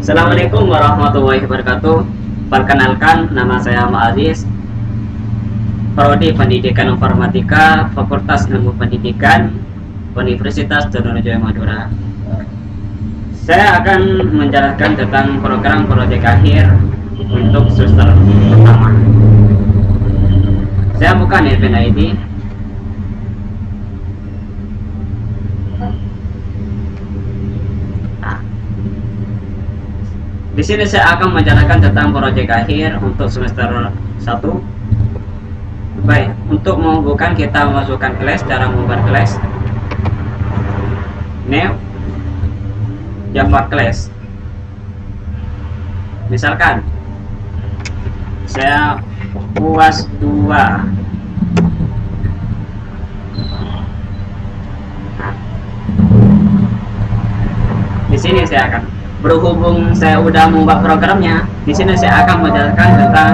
Assalamualaikum warahmatullahi wabarakatuh. Perkenalkan, nama saya Ahmad Aziz, Prodi Pendidikan Informatika, Fakultas Ilmu Pendidikan, Universitas Trunojoyo Madura. Saya akan menjelaskan tentang program proyek akhir untuk semester pertama. Saya buka Admin ID. Di sini saya akan menjelaskan tentang proyek akhir untuk semester 1. Baik, untuk membuka kita masukkan kelas, cara membuat kelas. New Java class. Misalkan saya UAS 2. Di sini saya akan, berhubung saya udah membuat programnya, di sini saya akan menjelaskan tentang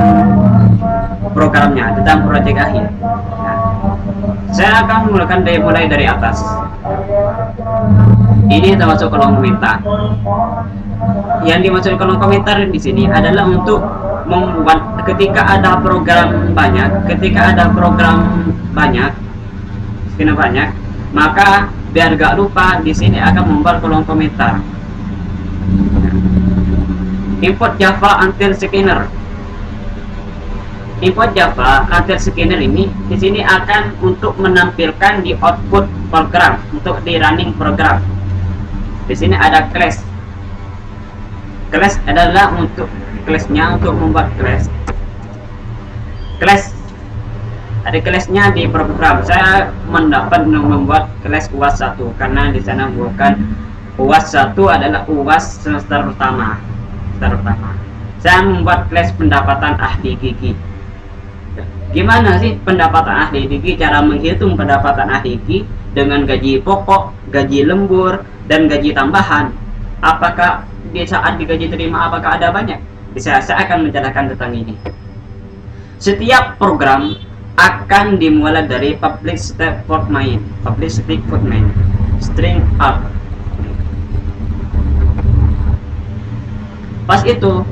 programnya, tentang proyek akhir. Saya akan mulai dari atas. Ini termasuk kolom komentar. Yang dimaksud kolom komentar di sini adalah untuk membuat ketika ada program banyak, maka biar gak lupa di sini akan membuat kolom komentar. Import Java Until Scanner. Import Java Until Scanner ini di sini akan untuk menampilkan di output program, untuk di running program. Di sini ada class. Class adalah untuk kelasnya, untuk membuat class. Class ada kelasnya di program. Saya mendapat membuat kelas UAS 1 karena di sana bukan UAS 1 adalah UAS semester pertama. Saya membuat kelas pendapatan ahli gigi. Gimana sih pendapatan ahli gigi? Cara menghitung pendapatan ahli gigi dengan gaji pokok, gaji lembur, dan gaji tambahan. Apakah di saat digaji terima apakah ada banyak? Saya akan menjelaskan tentang ini. Setiap program akan dimulai dari public static main, string out. Pas itu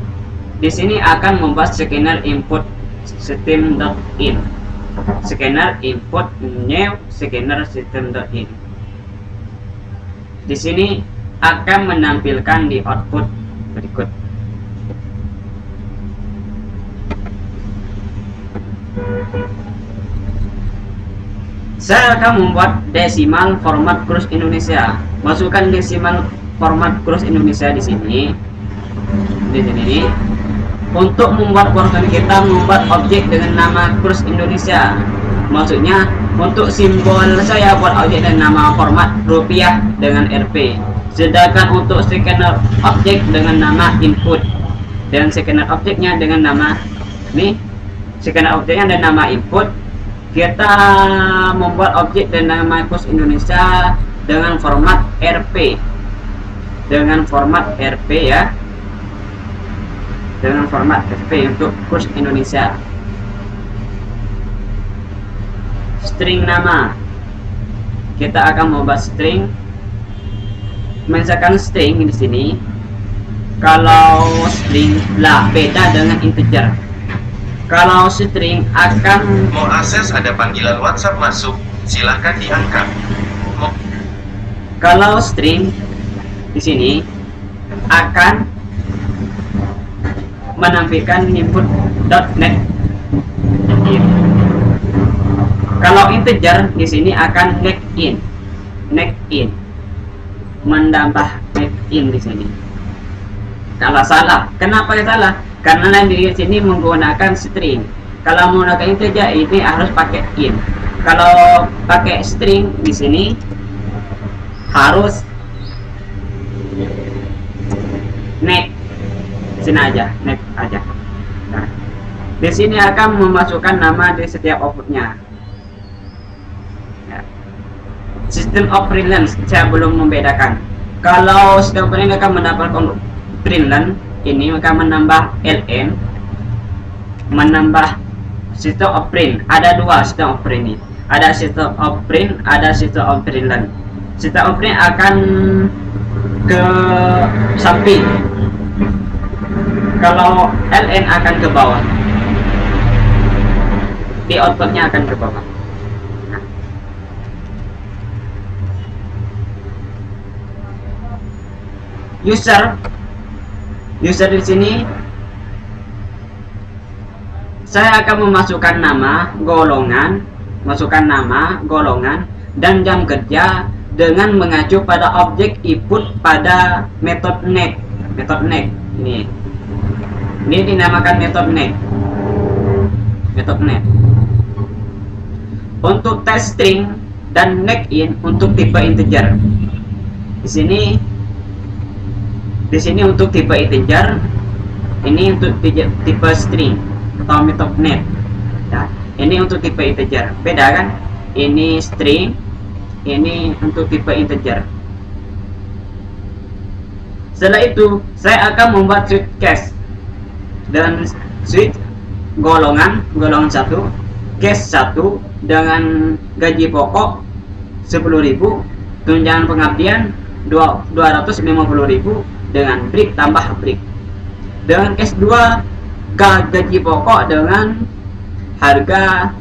di sini akan membuat scanner input system.in, scanner input new scanner system.in. Di sini akan menampilkan di output berikut. Saya akan membuat desimal format Krus Indonesia. Masukkan desimal format Krus Indonesia di sini. Untuk membuat program kita membuat objek dengan nama Krus Indonesia. Maksudnya untuk simbol saya buat objek dengan nama format rupiah dengan Rp. Sedangkan untuk scanner objek dengan nama input dan scanner objeknya dengan nama ini, scanner objeknya dan nama input. Kita membuat objek dengan nama Krus Indonesia dengan format Rp. Ya. Dengan format Rp untuk Krus Indonesia. String nama. Kita akan membuat string. Misalkan string di sini. Kalau string lah beda dengan integer. Kalau string akan mau akses ada panggilan WhatsApp masuk, silahkan diangkat. Kalau string di sini akan menampilkan input.net. Kalau integer di sini akan neck in, menambah neck in di sini. Kalau salah, kenapa salah? Karena di sini menggunakan string. Kalau menggunakan integer ini harus pakai in. Kalau pakai string di sini harus neck. Sini aja, next aja. Nah, di sini akan memasukkan nama di setiap outputnya. Ya. System of printlen saya belum membedakan. Kalau sistem print akan mendapatkan printlen ini akan menambah ln, menambah system of print. Ada dua system of print ini. Ada system of print, ada system of printlen. System of print akan ke samping. Kalau ln akan ke bawah, di outputnya akan ke bawah. User di sini saya akan memasukkan nama, golongan, dan jam kerja dengan mengacu pada objek input pada metode next. Ini dinamakan metode next. Untuk test string dan next in untuk tipe integer. Di sini untuk tipe integer, ini untuk tipe string atau metode next. Nah, ini untuk tipe integer. Beda kan? Ini string, ini untuk tipe integer. Setelah itu, saya akan membuat switch case dan switch golongan 1, case 1 dengan gaji pokok 10.000, tunjangan pengabdian 250.000 dengan break tambah break. Dengan case 2 gaji pokok dengan harga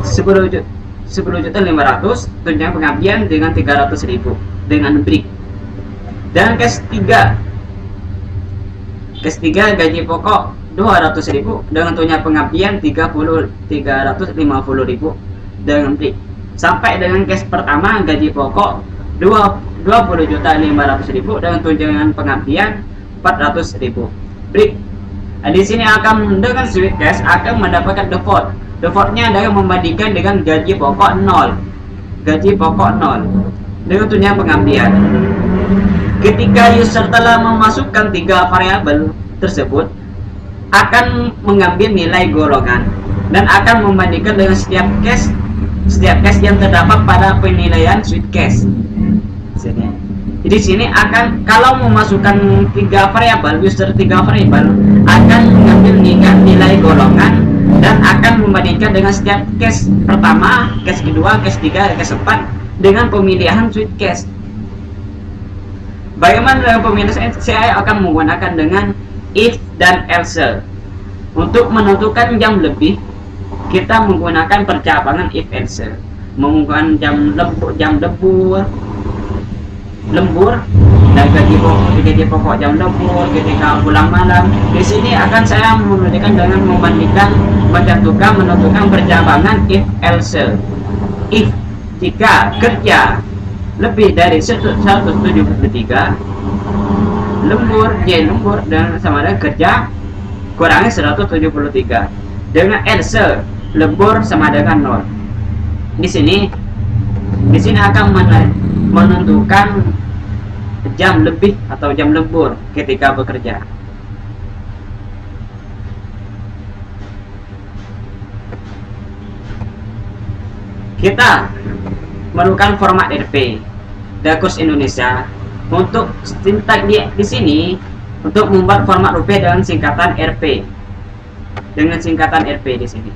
10.500.000, tunjangan pengabdian dengan 300.000 dengan break. Dan case 3 gaji pokok 200.000 dengan tunjangan pengabdian 350.000 dengan break. Sampai dengan case pertama gaji pokok 20.500.000 dengan tunjangan pengabdian 400.000 break. Di sini akan dengan switch case akan mendapatkan default. Defaultnya adalah membandingkan dengan gaji pokok 0 dengan tunjangan pengabdian. Ketika user telah memasukkan 3 variabel tersebut, akan mengambil nilai golongan dan akan membandingkan dengan setiap case yang terdapat pada penilaian switch case. Di sini akan, kalau memasukkan 3 variabel, user 3 variabel akan mengambil nilai golongan dan akan membandingkan dengan setiap case pertama, case kedua, case 3, case 4 dengan pemilihan switch case. Bagaimana dengan pemilihan? Saya akan menggunakan dengan if dan else. Untuk menentukan jam lebih, kita menggunakan percabangan if else. Menggunakan jam lembur dan gaji pokok jam lembur ketika pulang malam. Di sini akan saya menunjukkan dengan menentukan percabangan if else. If jika kerja lebih dari 173, lembur dan sama dengan kerja kurangi 173. Dengan else, lembur sama dengan 0. Di sini akan menentukan jam lebih atau jam lembur ketika bekerja. Kita menemukan format RP Dakus Indonesia. Untuk sintak di sini untuk membuat format rupiah dengan singkatan RP. Di sini.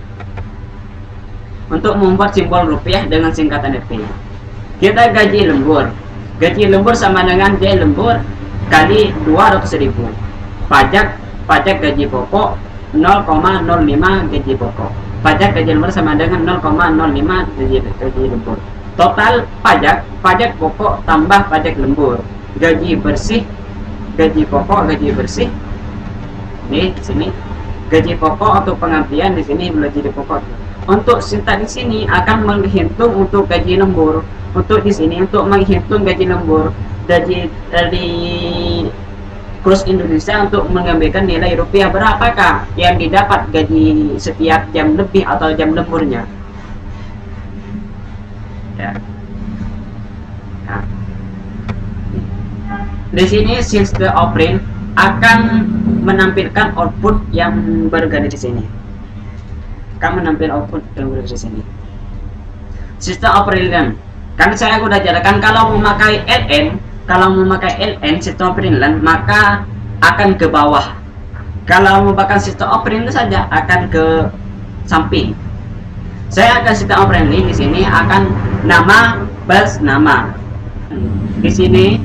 Untuk membuat simbol rupiah dengan singkatan RP. Kita gaji lembur sama dengan J lembur kali 200.000. Pajak gaji pokok 0,05 gaji pokok. Pajak gaji lembur sama dengan 0,05 gaji lembur. Total pajak pokok tambah pajak lembur. Gaji pokok di sini. Gaji pokok untuk pengabdian di sini gaji pokok. Untuk sintak di sini akan menghitung untuk gaji lembur. Untuk di sini untuk menghitung gaji lembur dari Krus Indonesia untuk mengambilkan nilai rupiah berapakah yang didapat gaji setiap jam lebih atau jam lemburnya. Ya. Nah. Di sini system operand akan menampilkan output yang berganti di sini. Sistem operand. Kan saya sudah jelaskan kalau memakai LN, sistem operand maka akan ke bawah. Kalau memakai sistem operand saja akan ke samping. Saya akan sistem operand di sini akan nama plus nama. Di sini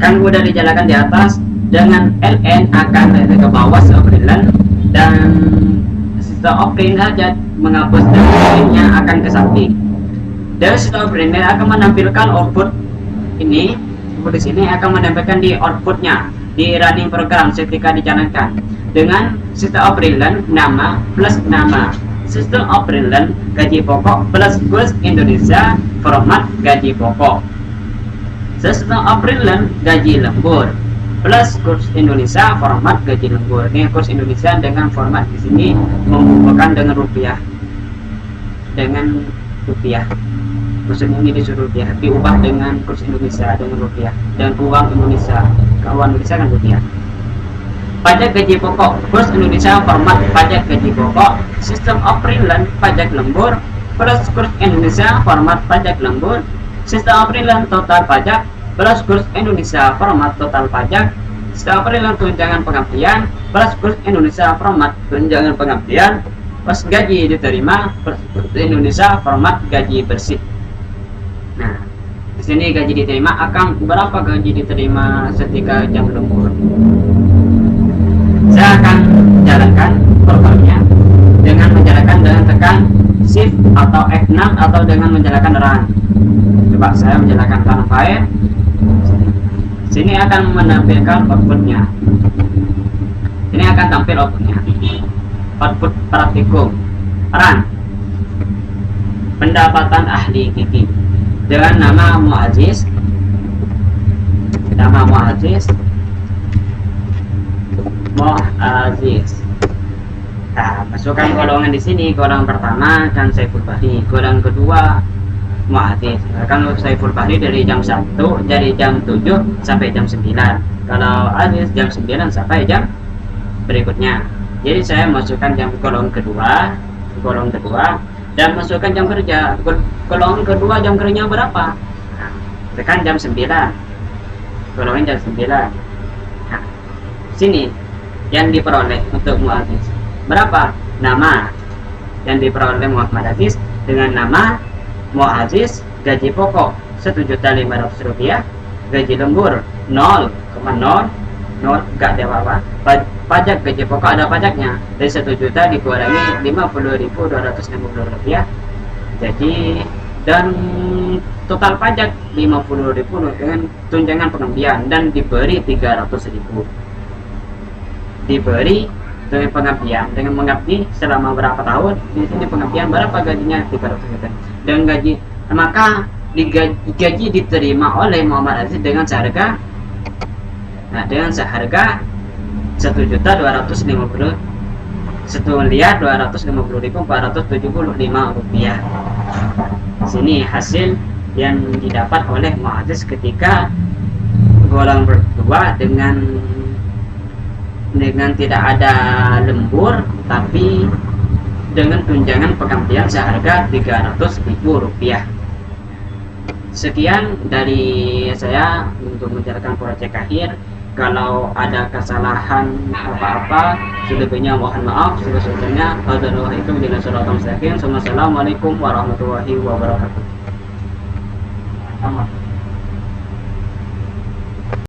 kan udah dijalankan di atas, dengan ln akan ke bawah seoprilan, dan sistem operating saja menghapus nya akan ke samping. Dan sistem operating akan menampilkan output ini seperti sini, akan menampilkan di outputnya di running program ketika dijalankan dengan sistem operating nama plus nama sistem operating gaji pokok plus kurs Indonesia format gaji pokok, sistem operating gaji lembur plus kurs Indonesia format gaji lembur. Ini kurs Indonesia dengan format di sini menghubungkan dengan rupiah, maksudnya ini disuruh rupiah diubah dengan kurs Indonesia dengan rupiah, dan uang Indonesia, kalau uang Indonesia kan rupiah. Pajak gaji pokok kurs Indonesia format pajak gaji pokok, sistem operating pajak lembur plus kurs Indonesia format pajak lembur, sistem operating total pajak plus kurs Indonesia format total pajak, sistem operating tunjangan pengabdian plus kurs Indonesia format tunjangan pengabdian, plus gaji diterima plus kurs Indonesia format gaji bersih. Nah, di sini gaji diterima akan berapa gaji diterima ketika jam lembur. Saya akan jalankan programnya dengan menjalankan dengan tekan shift atau F6 atau dengan menjalankan run. Coba saya menjalankan run file. Sini akan menampilkan outputnya. Ini akan tampil outputnya. Output praktikum run. Pendapatan ahli gigi dengan nama Muaziz. Nah, masukkan golongan di sini. Golongan pertama kan Saiful Bahri, golongan kedua Muaziz. Kan Saiful Bahri dari jam 1 dari jam 7 sampai jam 9. Kalau Aziz jam 9 sampai jam berikutnya. Jadi saya masukkan jam golongan kedua dan masukkan jam kerja. Golongan kedua jam kerjanya berapa? Nah, tekan jam 9. Golongan jam 9. Nah, sini yang diperoleh untuk Muaziz berapa? Nama yang diperoleh Muhammad Aziz dengan nama Muaziz, gaji pokok Rp1.500.000, gaji lembur 0,0 gak ada apa-apa. Pajak gaji pokok ada pajaknya, dari 1 juta dikurangi Rp50.250. Jadi dan total pajak Rp50.000 dengan tunjangan pengabdian, dan diberi Rp300.000. Diberi dengan pengabdian, dengan mengabdi selama berapa tahun. Di sini pengabdian berapa gajinya? 300 juta. Dan gaji, maka gaji diterima oleh Muhammad Aziz dengan seharga Rp1.250.475. Sini hasil yang didapat oleh Muhammad Aziz ketika golongan berdua dengan tidak ada lembur, tapi dengan tunjangan pengabdian seharga Rp300.000. Sekian dari saya untuk menjalankan proyek akhir. Kalau ada kesalahan apa-apa, selebihnya mohon maaf. Sebesarnya Assalamualaikum warahmatullahi wabarakatuh.